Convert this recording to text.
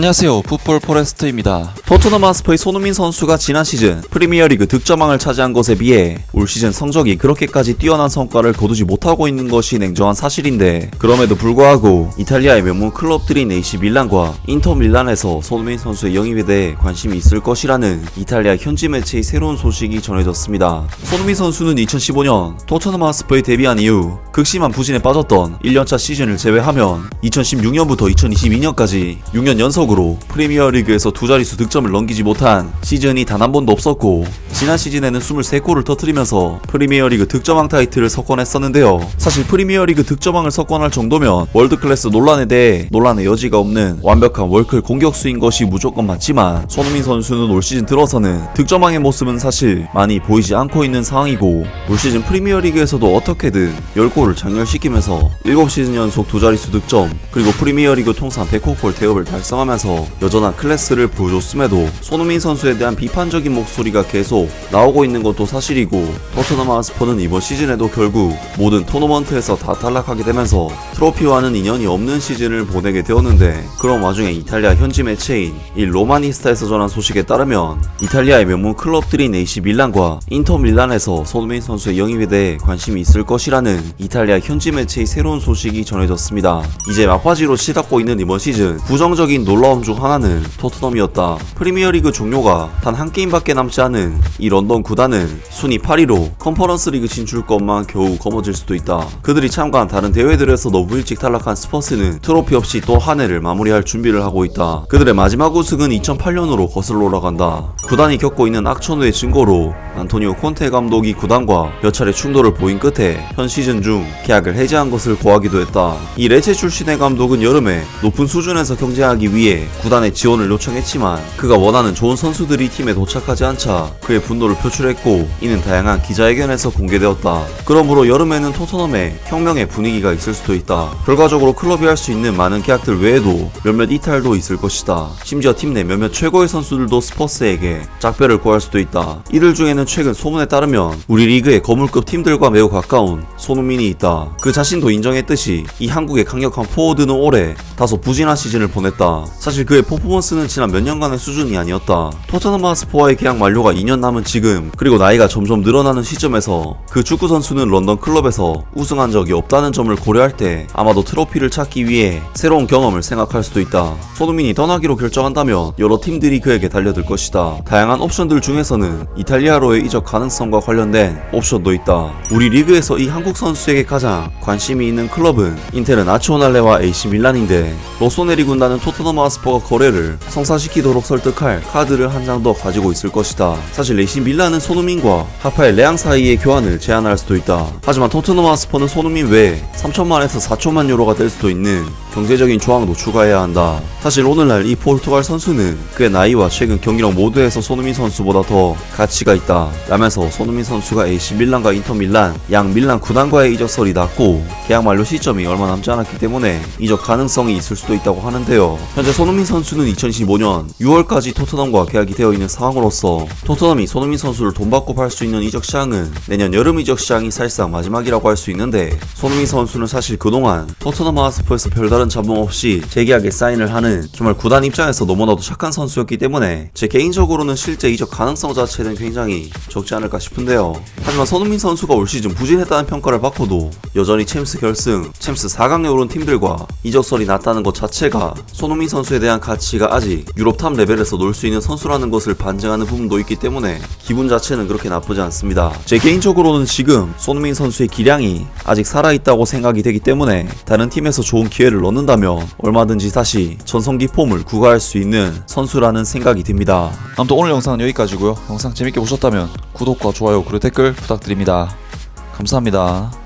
안녕하세요, 풋볼 포레스트입니다. 토트넘 하스퍼의 손흥민 선수가 지난 시즌 프리미어리그 득점왕을 차지한 것에 비해 올 시즌 성적이 그렇게까지 뛰어난 성과를 거두지 못하고 있는 것이 냉정한 사실인데, 그럼에도 불구하고 이탈리아의 명문 클럽들인 AC 밀란과 인터 밀란에서 손흥민 선수의 영입에 대해 관심이 있을 것이라는 이탈리아 현지 매체의 새로운 소식이 전해졌습니다. 손흥민 선수는 2015년 토트넘 하스퍼에 데뷔한 이후 극심한 부진에 빠졌던 1년차 시즌을 제외하면 2016년부터 2022년까지 6년 연속으로 프리미어리그에서 두 자릿수 득점을 넘기지 못한 시즌이 단 한 번도 없었고, 지난 시즌에는 23골을 터뜨리면서 프리미어리그 득점왕 타이틀을 석권했었는데요. 사실 프리미어리그 득점왕을 석권할 정도면 월드클래스 논란에 대해 논란의 여지가 없는 완벽한 월클 공격수인 것이 무조건 맞지만, 손흥민 선수는 올 시즌 들어서는 득점왕의 모습은 사실 많이 보이지 않고 있는 상황이고, 올 시즌 프리미어리그에서도 어떻게든 10골을 장렬시키면서 7시즌 연속 두 자릿수 득점, 그리고 프리미어리그 통산 100호 대업을 달성하면서 여전한 클래스를 보여줬음에도 손흥민 선수에 대한 비판적인 목소리가 계속 나오고 있는 것도 사실이고, 토트넘 하스퍼는 이번 시즌에도 결국 모든 토너먼트에서 다 탈락하게 되면서 트로피와는 인연이 없는 시즌을 보내게 되었는데, 그런 와중에 이탈리아 현지 매체인 이 로마니스타에서 전한 소식에 따르면 이탈리아의 명문 클럽들인 AC 밀란과 인터 밀란에서 손흥민 선수의 영입에 대해 관심이 있을 것이라는 이탈리아 현지 매체의 새로운 소식이 전해졌습니다. 이제 막바지로 치닫고 있는 이번 시즌, 부정적인 놀라움 중 하나는 토트넘이었다. 프리미어리그 종료가 단 한 게임밖에 남지 않은 이 런던 구단은 순위 8위로 컨퍼런스 리그 진출권만 겨우 거머쥘 수도 있다. 그들이 참가한 다른 대회들에서 너무 일찍 탈락한 스퍼스는 트로피 없이 또 한 해를 마무리할 준비를 하고 있다. 그들의 마지막 우승은 2008년으로 거슬러 올라간다. 구단이 겪고 있는 악천후의 증거로 안토니오 콘테 감독이 구단과 몇 차례 충돌을 보인 끝에 현 시즌 중 계약을 해지한 것을 고하기도 했다. 이 레체 출신의 감독은 여름에 높은 수준에서 경쟁하기 위해 구단의 지원을 요청했지만, 그가 원하는 좋은 선수들이 팀에 도착하지 않자 그의 분노를 표출했고, 이는 다양한 기자회견에서 공개되었다. 그러므로 여름에는 토트넘에 혁명의 분위기가 있을 수도 있다. 결과적으로 클럽이 할 수 있는 많은 계약들 외에도 몇몇 이탈도 있을 것이다. 심지어 팀 내 몇몇 최고의 선수들도 스퍼스에게 짝배를 구할 수도 있다. 이들 중에는 최근 소문에 따르면 우리 리그의 거물급 팀들과 매우 가까운 손흥민이 있다. 그 자신도 인정했듯이 이 한국의 강력한 포워드는 올해 다소 부진한 시즌을 보냈다. 사실 그의 퍼포먼스는 지난 몇 년간의 수준이 아니었다. 토트넘 하스퍼와의 계약 만료가 2년 남은 지금, 그리고 나이가 점점 늘어나는 시점에서 그 축구 선수는 런던 클럽에서 우승한 적이 없다는 점을 고려할 때 아마도 트로피를 찾기 위해 새로운 경험을 생각할 수도 있다. 손흥민이 떠나기로 결정한다면 여러 팀들이 그에게 달려들 것이다. 다양한 옵션들 중에서는 이탈리아로의 이적 가능성과 관련된 옵션도 있다. 우리 리그에서 이 한국 선수에게 가장 관심이 있는 클럽은 인테르 나치오날레와 AC 밀란인데, 로소네리 군단은 토트넘 하스퍼가 거래를 성사시키도록 설득할 카드를 한 장 더 가지고 있을 것이다. 사실 AC 밀란은 손흥민과 하파엘 레앙 사이의 교환을 제안할 수도 있다. 하지만 토트넘 하스퍼는 손흥민 외에 3천만에서 4천만 유로가 될 수도 있는 경제적인 조항도 추가해야 한다. 사실 오늘날 이 포르투갈 선수는 그의 나이와 최근 경기력 모두에서 손흥민 선수보다 더 가치가 있다 라면서, 손흥민 선수가 AC 밀란과 인터 밀란 양 밀란 구단과의 이적설이 낮고 계약 만료 시점이 얼마 남지 않았기 때문에 이적 가능성이 있을 수도 있다고 하는데요. 현재 손흥민 선수는 2025년 6월까지 토트넘과 계약이 되어 있는 상황으로서, 토트넘이 손흥민 선수를 돈 받고 팔 수 있는 이적 시장은 내년 여름 이적 시장이 사실상 마지막이라고 할 수 있는데, 손흥민 선수는 사실 그동안 토트넘 하스퍼에서 별다른 잡음 없이 재계약에 사인을 하는 정말 구단 입장에서 너무나도 착한 선수였기 때문에 제 개인적으로는 실제 이적 가능성 자체는 굉장히 적지 않을까 싶은데요. 하지만 손흥민 선수가 올 시즌 부진했다는 평가를 받고도 여전히 챔스 결승, 챔스 4강에 오른 팀들과 이적설이 낮다는 것 자체가 손흥민 선수에 대한 가치가 아직 유럽 탑 레벨에서 놀 수 있는 선수라는 것을 반증하는 부분도 있기 때문에 기분 자체는 그렇게 나쁘지 않습니다. 제 개인적으로는 지금 손흥민 선수의 기량이 아직 살아있다고 생각이 되기 때문에 다른 팀에서 좋은 기회를 얻는다면 얼마든지 다시 전성기 폼을 구가할 수 있는 선수라는 생각이 듭니다. 아무튼 오늘 영상은 여기까지고요. 영상 재밌게 보셨다면 구독과 좋아요 그리고 댓글 부탁드립니다. 감사합니다.